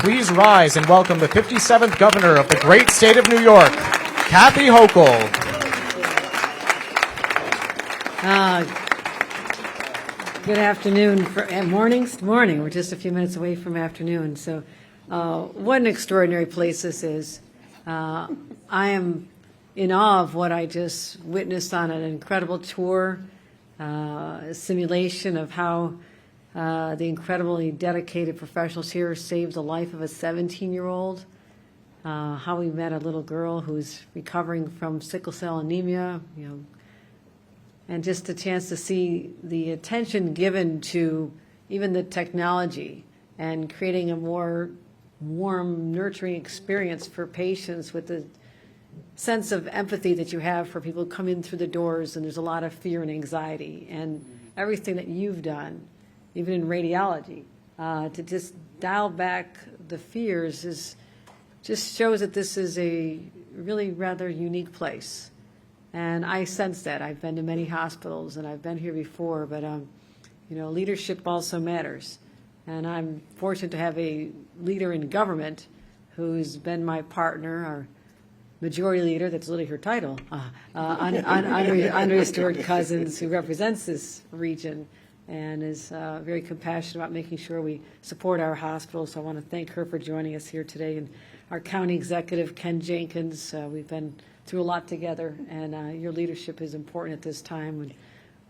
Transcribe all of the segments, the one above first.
please rise and welcome the 57th Governor of the great state of New York, Kathy Hochul. Good afternoon, morning. We're just a few minutes away from afternoon. So what an extraordinary place this is. I am in awe of what I just witnessed on an incredible tour, a simulation of how the incredibly dedicated professionals here saved the life of a 17-year-old, how we met a little girl who's recovering from sickle cell anemia, and just a chance to see the attention given to even the technology and creating a more warm, nurturing experience for patients with the sense of empathy that you have for people who come in through the doors and there's a lot of fear and anxiety, and everything that you've done, even in radiology, to just dial back the fears just shows that this is a really rather unique place. And I sense that. I've been to many hospitals, and I've been here before, but leadership also matters. And I'm fortunate to have a leader in government who's been my partner, our majority leader, that's literally her title, Andrea Stewart-Cousins, who represents this region and is very compassionate about making sure we support our hospitals. So I want to thank her for joining us here today. And our county executive, Ken Jenkins, we've been through a lot together, and your leadership is important at this time when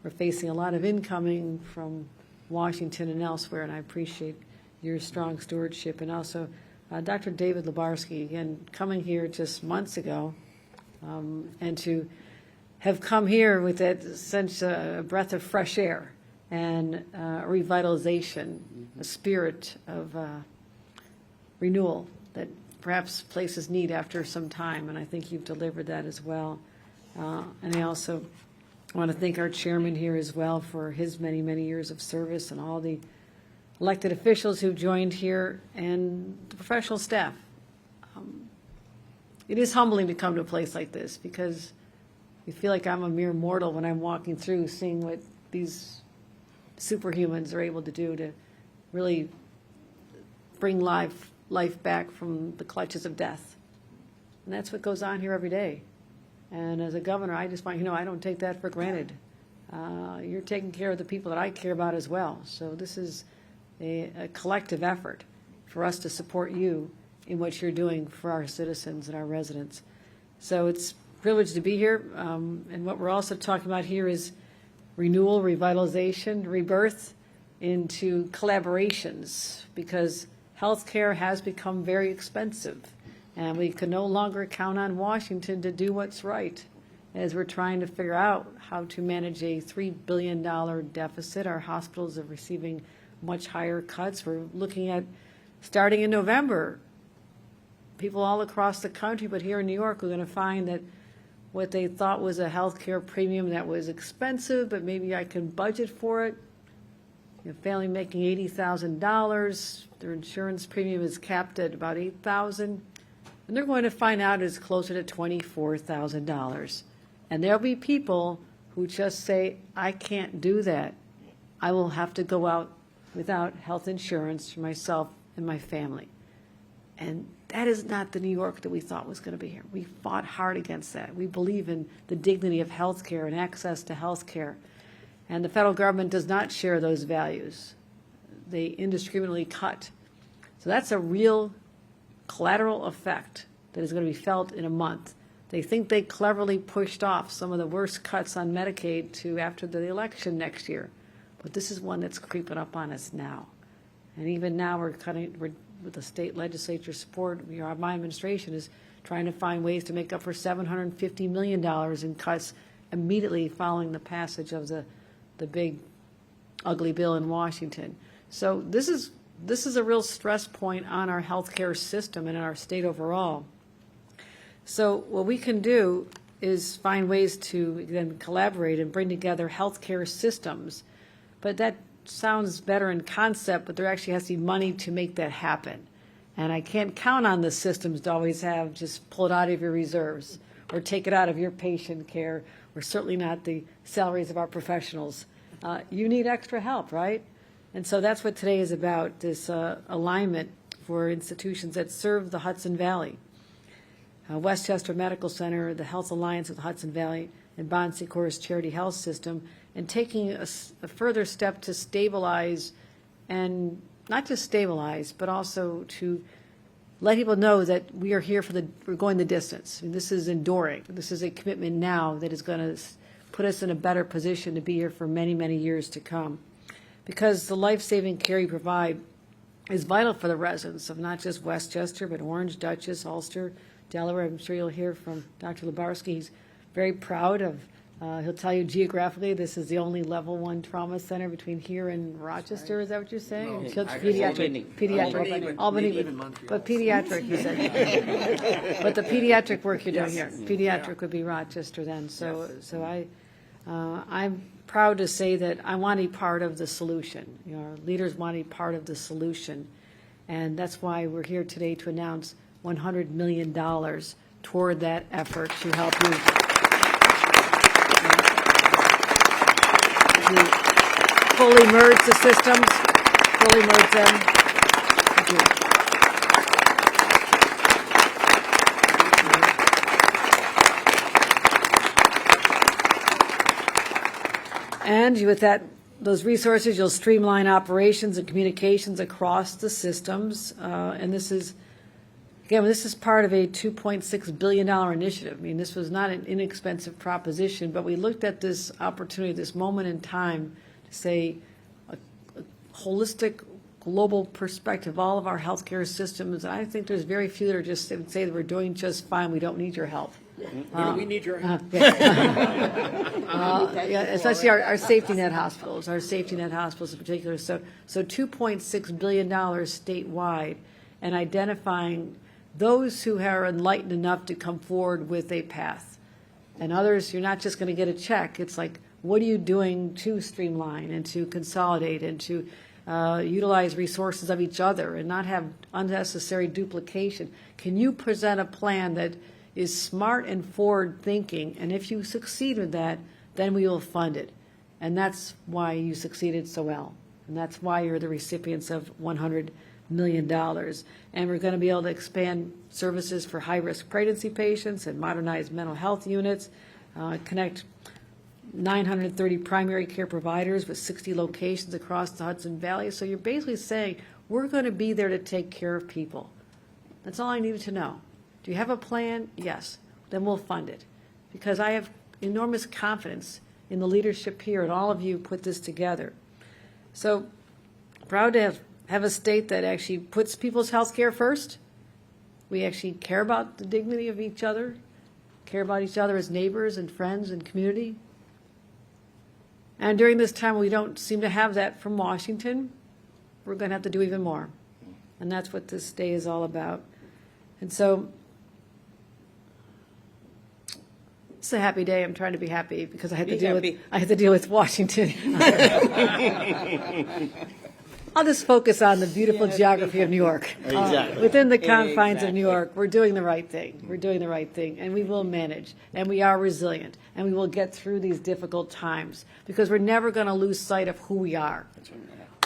we're facing a lot of incoming from Washington and elsewhere, and I appreciate your strong stewardship. And also Dr. David Lebarski, again, coming here just months ago, and to have come here with that sense, a breath of fresh air and revitalization, a spirit of renewal that perhaps places need after some time, and I think you've delivered that as well. And I also want to thank our chairman here as well for his many, many years of service, and all the elected officials who've joined here and the professional staff. It is humbling to come to a place like this because you feel like I'm a mere mortal when I'm walking through, seeing what these superhumans are able to do to really bring life back from the clutches of death. And that's what goes on here every day. And as a governor, I just want I don't take that for granted. You're taking care of the people that I care about as well. So this is a collective effort for us to support you in what you're doing for our citizens and our residents. So it's a privilege to be here. And what we're also talking about here is renewal, revitalization, rebirth into collaborations, because healthcare has become very expensive, and we can no longer count on Washington to do what's right as we're trying to figure out how to manage a $3 billion deficit. Our hospitals are receiving much higher cuts. We're looking at, starting in November, people all across the country, but here in New York, we're going to find that what they thought was a healthcare premium that was expensive, but maybe I can budget for it. A family making $80,000, their insurance premium is capped at about $8,000, and they're going to find out it's closer to $24,000. And there'll be people who just say, I can't do that. I will have to go out without health insurance for myself and my family. And that is not the New York that we thought was going to be here. We fought hard against that. We believe in the dignity of health care and access to health care. And the federal government does not share those values. They indiscriminately cut. So that's a real collateral effect that is going to be felt in a month. They think they cleverly pushed off some of the worst cuts on Medicaid to after the election next year. But this is one that's creeping up on us now. And even now we're with the state legislature support, my administration is trying to find ways to make up for $750 million in cuts immediately following the passage of the big ugly bill in Washington. So this is a real stress point on our healthcare system and in our state overall. So what we can do is find ways to then collaborate and bring together healthcare systems. But that sounds better in concept, but there actually has to be money to make that happen. And I can't count on the systems to always have just pull it out of your reserves or take it out of your patient care, or certainly not the salaries of our professionals. You need extra help, right? And so that's what today is about, this alignment for institutions that serve the Hudson Valley. Westchester Medical Center, the Health Alliance of the Hudson Valley, and Bon Secours Charity Health System, and taking a further step to stabilize, and not just stabilize, but also to let people know that we are here we're going the distance. I mean, this is enduring. This is a commitment now that is going to put us in a better position to be here for many, many years to come. Because the life-saving care you provide is vital for the residents of not just Westchester, but Orange, Dutchess, Ulster, Delaware. I'm sure you'll hear from Dr. Lubarsky. He's very proud of, he'll tell you geographically, this is the only level 1 trauma center between here and Rochester. Is that what you're saying? No, Pediatric. Albany, but pediatric, he said. But the pediatric work you're doing here, pediatric would be Rochester then. So I'm proud to say that I want to be part of the solution. You know, our leaders want to be part of the solution. And that's why we're here today to announce $100 million toward that effort to help you to fully merge the systems, fully merge them. Thank you. And with those resources, you'll streamline operations and communications across the systems. And this is, again, this is part of a $2.6 billion initiative. I mean, this was not an inexpensive proposition, but we looked at this opportunity, this moment in time, to say a holistic, global perspective of all of our healthcare systems. And I think there's very few that are just say that we're doing just fine. We don't need your help. We need your help. Especially our safety net hospitals, in particular. So $2.6 billion statewide, and identifying those who are enlightened enough to come forward with a path. And others, you're not just going to get a check. It's like, what are you doing to streamline and to consolidate and to utilize resources of each other and not have unnecessary duplication? Can you present a plan that is smart and forward-thinking? And if you succeed with that, then we will fund it. And that's why you succeeded so well. And that's why you're the recipients of $100 million. And we're going to be able to expand services for high-risk pregnancy patients and modernize mental health units, connect 930 primary care providers with 60 locations across the Hudson Valley. So you're basically saying, we're going to be there to take care of people. That's all I needed to know. Do you have a plan? Yes. Then we'll fund it. Because I have enormous confidence in the leadership here, and all of you put this together. So proud to have a state that actually puts people's health care first. We actually care about the dignity of each other, care about each other as neighbors and friends and community. And during this time, we don't seem to have that from Washington. We're going to have to do even more. And that's what this day is all about. And so it's a happy day. I'm trying to be happy because I had to deal with Washington. I'll just focus on the beautiful geography of New York. Exactly. Within the confines of New York, we're doing the right thing. We're doing the right thing, and we will manage, and we are resilient, and we will get through these difficult times because we're never going to lose sight of who we are.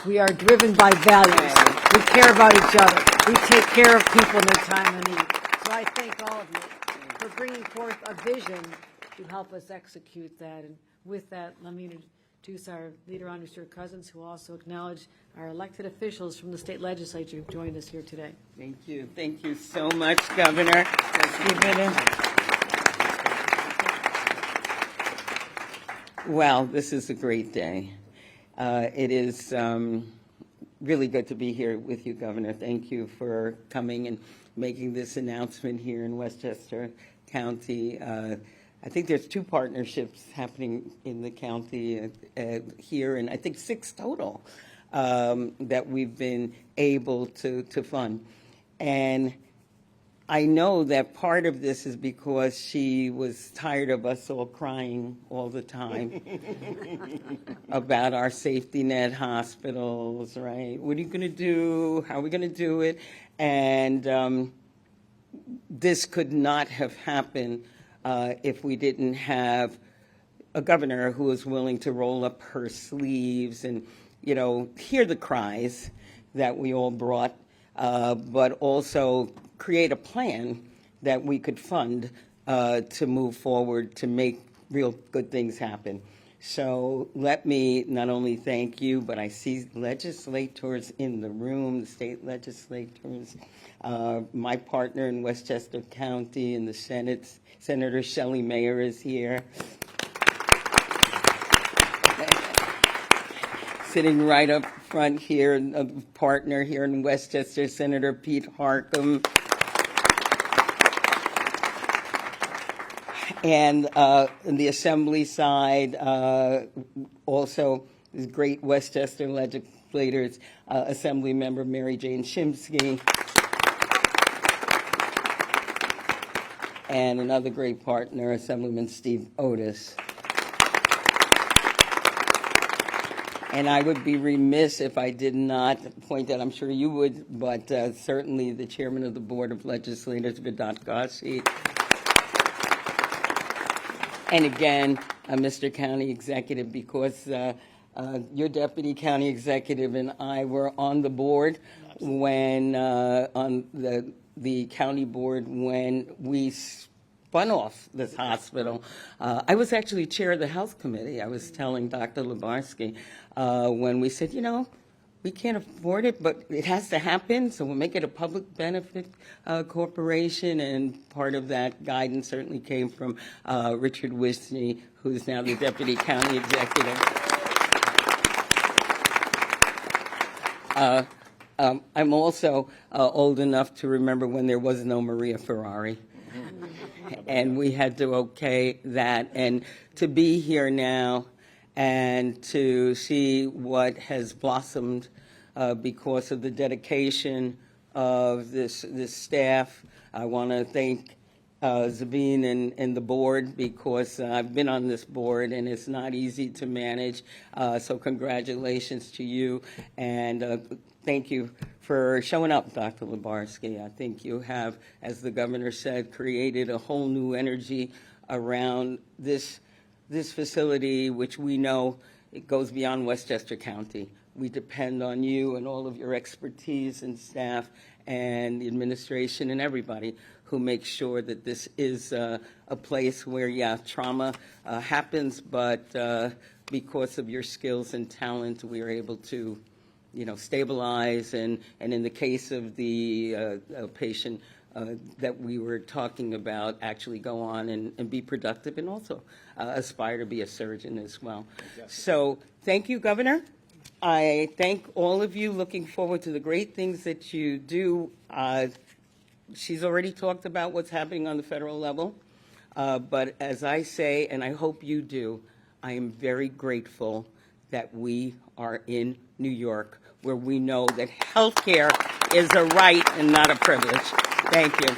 We are driven by values. We care about each other. We take care of people in their time of need. So I thank all of you for bringing forth a vision to help us execute that. And with that, let me introduce our leader, Mr. Cousins, who will also acknowledge our elected officials from the state legislature who've joined us here today. Thank you. Thank you so much, Governor. Well, this is a great day. It is really good to be here with you, Governor. Thank you for coming and making this announcement here in Westchester County. I think there's 2 partnerships happening in the county here, and I think 6 total that we've been able to fund. And I know that part of this is because she was tired of us all crying all the time about our safety net hospitals, right? What are you going to do? How are we going to do it? And this could not have happened if we didn't have a governor who was willing to roll up her sleeves and, hear the cries that we all brought but also create a plan that we could fund to move forward to make real good things happen. So let me not only thank you, but I see legislators in the room, the state legislators, my partner in Westchester County in the Senate, Senator Shelley Mayer is here. Sitting right up front here, a partner here in Westchester, Senator Pete Harcum. And in the Assembly side, also these great Westchester legislators, Assembly Member Mary Jane Shimsky, and another great partner, Assemblyman Steve Otis. And I would be remiss if I did not point out, I'm sure you would, but certainly the chairman of the Board of Legislators, Vedant Ghazi. And again, Mr. County Executive, because your deputy county executive and I were on the board when, on the county board when we spun off this hospital. I was actually chair of the health committee. I was telling Dr. Lubarsky when we said, you know, we can't afford it, but it has to happen, so we'll make it a public benefit corporation, and part of that guidance certainly came from Richard Wisney, who's now the deputy county executive. I'm also old enough to remember when there was no Maria Ferrari. And we had to okay that, and to be here now and to see what has blossomed because of the dedication of this staff. I want to thank Zabine and the board, because I've been on this board and it's not easy to manage. So congratulations to you, and thank you for showing up, Dr. Lubarsky. I think you have, as the governor said, created a whole new energy around this facility, which we know it goes beyond Westchester County. We depend on you and all of your expertise and staff and the administration and everybody who makes sure that this is a place where, yeah, trauma happens, but because of your skills and talent, we are able to, you know, stabilize, and in the case of the patient that we were talking about, actually go on and be productive, and also aspire to be a surgeon as well. So thank you, Governor. I thank all of you. Looking forward to the great things that you do. She's already talked about what's happening on the federal level, but as I say, and I hope you do, I am very grateful that we are in New York, where we know that health care is a right and not a privilege. Thank you.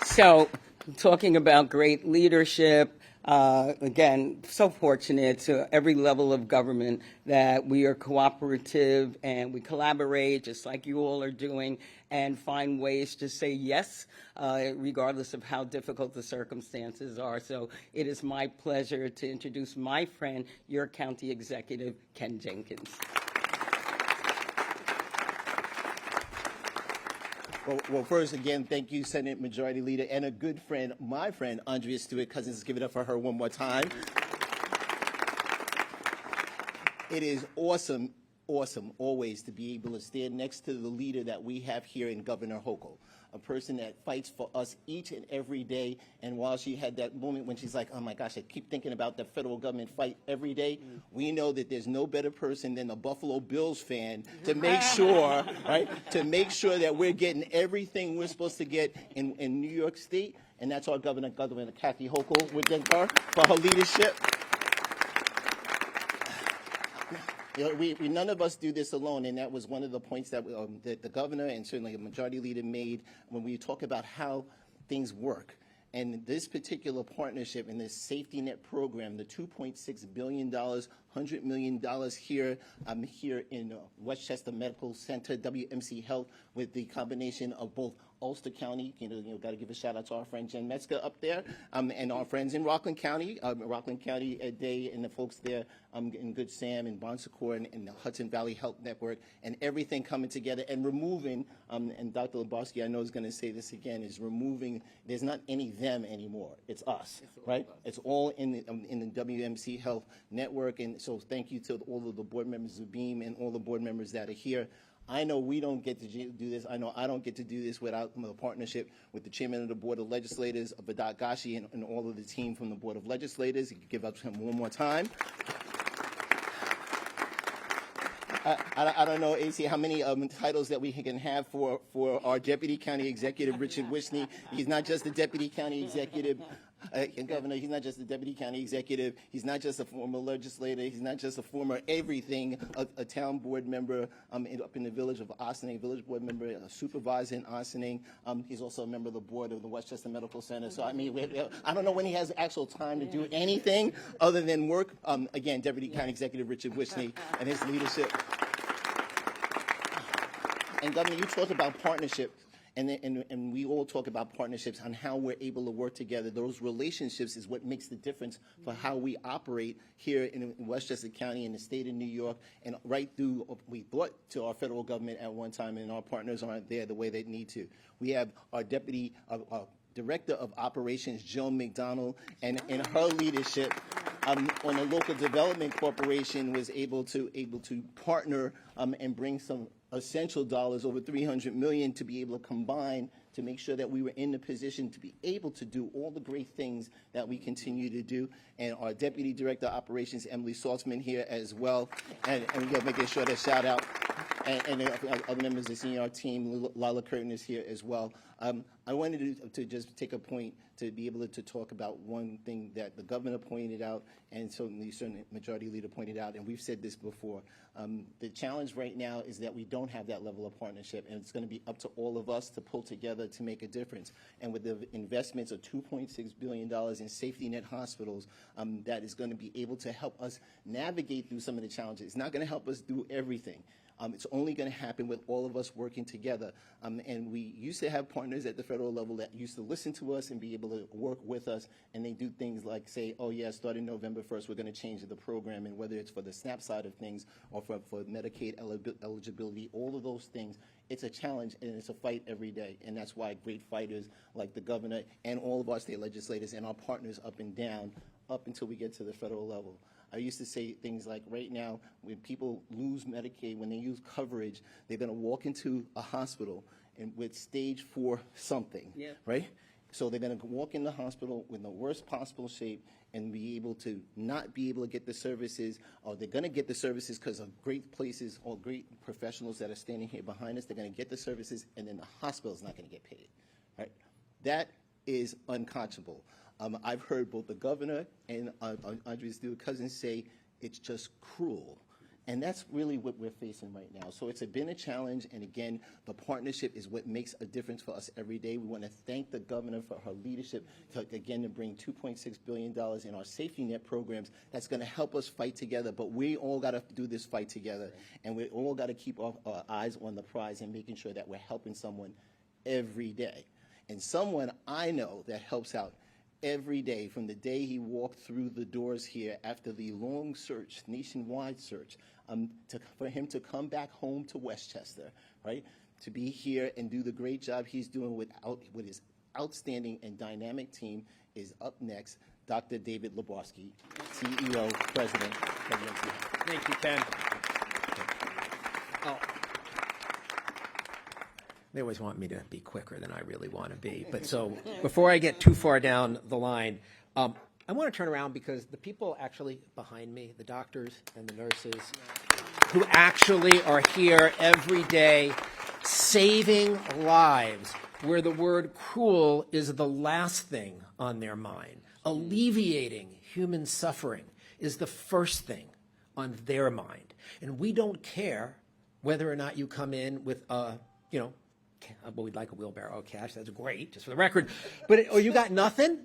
So, talking about great leadership, again, so fortunate to every level of government that we are cooperative and we collaborate, just like you all are doing, and find ways to say yes, regardless of how difficult the circumstances are. So it is my pleasure to introduce my friend, your county executive, Ken Jenkins. Well, first, again, thank you, Senate Majority Leader, and a good friend, my friend, Andrea Stewart-Cousins. Give it up for her one more time. It is awesome always to be able to stand next to the leader that we have here in Governor Hochul, a person that fights for us each and every day. And while she had that moment when she's like, oh my gosh, I keep thinking about the federal government fight every day, we know that there's no better person than a Buffalo Bills fan to make sure, right, to make sure that we're getting everything we're supposed to get in New York State. And that's our Governor Kathy Hochul, with her for her leadership. You know, none of us do this alone, and that was one of the points that the governor and certainly the majority leader made when we talk about how things work. And this particular partnership and this safety net program, the $2.6 billion, $100 million here, here in Westchester Medical Center, WMC Health, with the combination of both Ulster County. Got to give a shout out to our friend Jen Metzger up there, and our friends in Rockland County, Day, and the folks there, in Good Sam and Bon Secours and the Hudson Valley Health Network, and everything coming together and removing. And Dr. Lebowski, I know, is going to say this again, is removing. There's not any them anymore. It's us, right? It's all in the WMC Health Network, and so thank you to all of the board members of BEAM and all the board members that are here. I know we don't get to do this. I know I don't get to do this without a partnership with the chairman of the Board of Legislators, Vidat Gashi, and all of the team from the Board of Legislators. You can give up to him one more time. I don't know, AC, how many titles that we can have for our Deputy County Executive, Richard Wishney. He's not just the Deputy County Executive. Governor, he's not just a deputy county executive. He's not just a former legislator. He's not just a former everything, a town board member up in the village of Ossining, village board member, a supervisor in Ossining. He's also a member of the board of the Westchester Medical Center. So, I mean, I don't know when he has actual time to do anything other than work. Again, Deputy County Executive Richard Wishney and his leadership. And, Governor, you talked about partnerships. And we all talk about partnerships on how we're able to work together. Those relationships is what makes the difference for how we operate here in Westchester County, in the state of New York, and right through we brought to our federal government at one time, and our partners aren't there the way they need to. We have our deputy, Director of Operations, Joan McDonald, and in her leadership on the Local Development Corporation was able to partner and bring some essential dollars, over $300 million, to be able to combine to make sure that we were in the position to be able to do all the great things that we continue to do. And our Deputy Director of Operations, Emily Saltzman, here as well, and we're making sure to shout out. And other members of the senior team, Lila Curtin is here as well. I wanted to just take a point to be able to talk about one thing that the governor pointed out, and certainly Majority Leader pointed out, and we've said this before. The challenge right now is that we don't have that level of partnership, and it's going to be up to all of us to pull together to make a difference. And with the investments of $2.6 billion in safety net hospitals, that is going to be able to help us navigate through some of the challenges. It's not going to help us do everything. It's only going to happen with all of us working together. And we used to have partners at the federal level that used to listen to us and be able to work with us, and they do things like say, oh, yeah, starting November 1st, we're going to change the program, and whether it's for the SNAP side of things or for Medicaid eligibility, all of those things, it's a challenge and it's a fight every day. And that's why great fighters like the governor and all of our state legislators and our partners up and down, up until we get to the federal level. I used to say things like, right now, when people lose Medicaid, when they use coverage, they're going to walk into a hospital and with stage 4 something, right? So they're going to walk in the hospital with the worst possible shape and be able to not be able to get the services, or they're going to get the services because of great places or great professionals that are standing here behind us. They're going to get the services, and then the hospital's not going to get paid, right? That is unconscionable. I've heard both the governor and Andrea's cousin say it's just cruel. And that's really what we're facing right now. So it's been a challenge, and again, the partnership is what makes a difference for us every day. We want to thank the governor for her leadership to bring $2.6 billion in our safety net programs. That's going to help us fight together, but we all got to do this fight together, and we all got to keep our eyes on the prize and making sure that we're helping someone every day. And someone I know that helps out every day, from the day he walked through the doors here after the long search, nationwide search, for him to come back home to Westchester, right, to be here and do the great job he's doing with his outstanding and dynamic team, is up next, Dr. David Lebowski, CEO, President of WMC. Thank you, Ken. Oh. They always want me to be quicker than I really want to be. But so before I get too far down the line, I want to turn around because the people actually behind me, the doctors and the nurses, who actually are here every day saving lives, where the word cruel is the last thing on their mind. Alleviating human suffering is the first thing on their mind. And we don't care whether or not you come in with a, well, we'd like a wheelbarrow of cash. That's great, just for the record. But or you got nothing,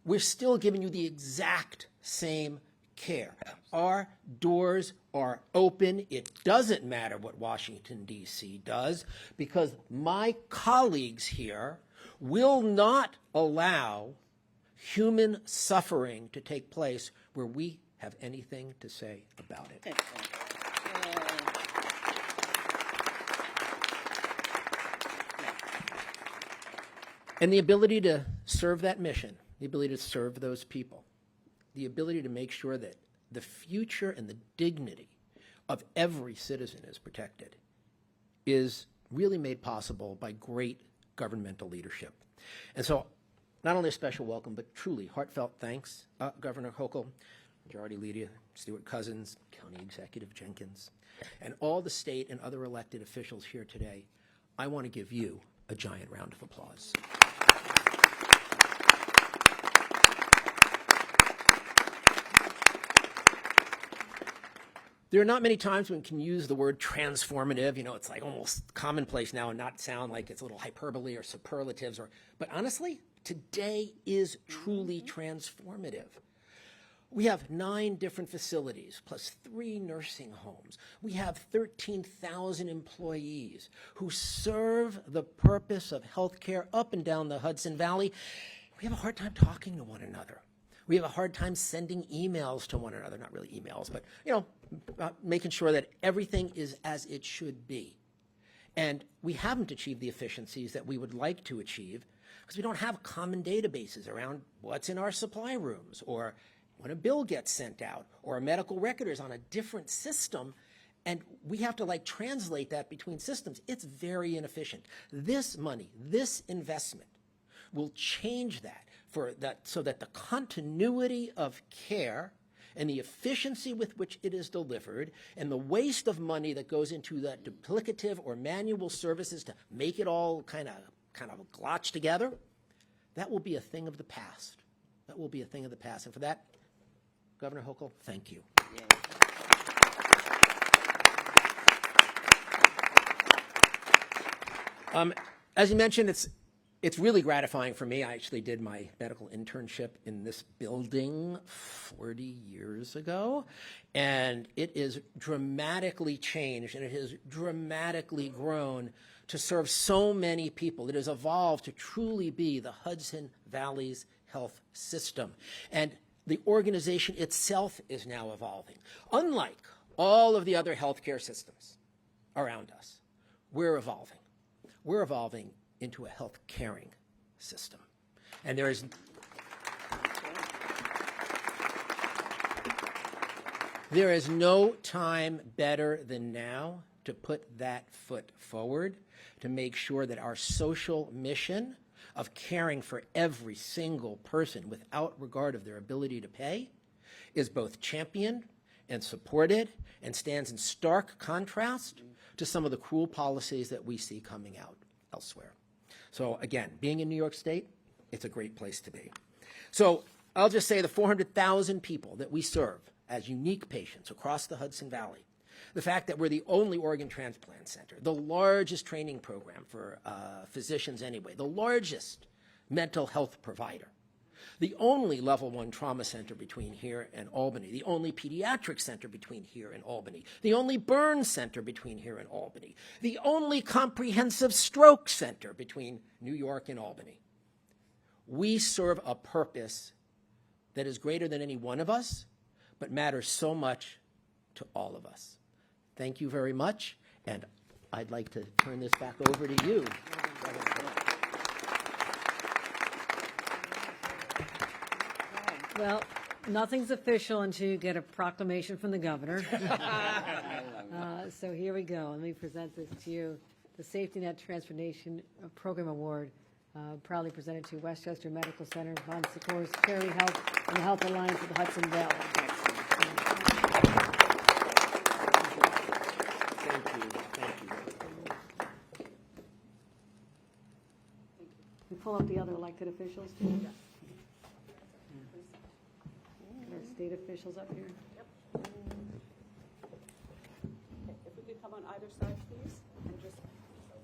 we're still giving you the exact same care. Our doors are open. It doesn't matter what Washington, D.C. does, because my colleagues here will not allow human suffering to take place where we have anything to say about it. And the ability to serve that mission, the ability to serve those people, the ability to make sure that the future and the dignity of every citizen is protected is really made possible by great governmental leadership. And so not only a special welcome, but truly heartfelt thanks, Governor Hochul, Majority Leader Stewart Cousins, County Executive Jenkins, and all the state and other elected officials here today. I want to give you a giant round of applause. There are not many times when we can use the word transformative. You know, it's like almost commonplace now and not sound like it's a little hyperbole or superlatives. But honestly, today is truly transformative. We have 9 different facilities, plus 3 nursing homes. We have 13,000 employees who serve the purpose of healthcare up and down the Hudson Valley. We have a hard time talking to one another. We have a hard time sending emails to one another, not really emails, but, you know, making sure that everything is as it should be. And we haven't achieved the efficiencies that we would like to achieve because we don't have common databases around what's in our supply rooms, or when a bill gets sent out, or a medical record is on a different system, and we have to like translate that between systems. It's very inefficient. This money, this investment will change that so that the continuity of care and the efficiency with which it is delivered and the waste of money that goes into that duplicative or manual services to make it all kind of glotch together, that will be a thing of the past. That will be a thing of the past. And for that, Governor Hochul, thank you. As you mentioned, it's really gratifying for me. I actually did my medical internship in this building 40 years ago, and it is dramatically changed, and it has dramatically grown to serve so many people. It has evolved to truly be the Hudson Valley's health system. And the organization itself is now evolving. Unlike all of the other healthcare systems around us, we're evolving. We're evolving into a health caring system. And there is no time better than now to put that foot forward, to make sure that our social mission of caring for every single person without regard of their ability to pay is both championed and supported and stands in stark contrast to some of the cruel policies that we see coming out elsewhere. So again, being in New York State, it's a great place to be. So I'll just say the 400,000 people that we serve as unique patients across the Hudson Valley, the fact that we're the only organ transplant center, the largest training program for physicians anyway, the largest mental health provider, the only level 1 trauma center between here and Albany, the only pediatric center between here and Albany, the only burn center between here and Albany, the only comprehensive stroke center between New York and Albany. We serve a purpose that is greater than any one of us, but matters so much to all of us. Thank you very much, and I'd like to turn this back over to you. Well, nothing's official until you get a proclamation from the governor. So here we go. Let me present this to you. The Safety Net Transformation Program Award, proudly presented to Westchester Medical Center, Bon Secours Charity Health, and the Health Alliance of the Hudson Valley. Thank you. We pull up the other elected officials, too? Yeah. Our state officials up here. Yep. Okay, if we could come on either side, please, and just.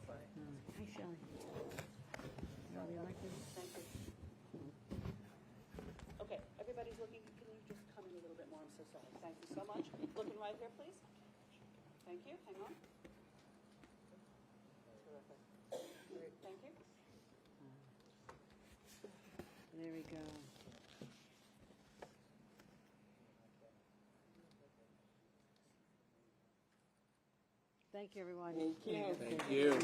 Hi, Shelley. You're all the elected. Thank you. Okay, everybody's looking. Can you just come in a little bit more? I'm so sorry. Thank you. Hang on. Thank you. There we go. Thank you, everyone. Thank you. Thank you.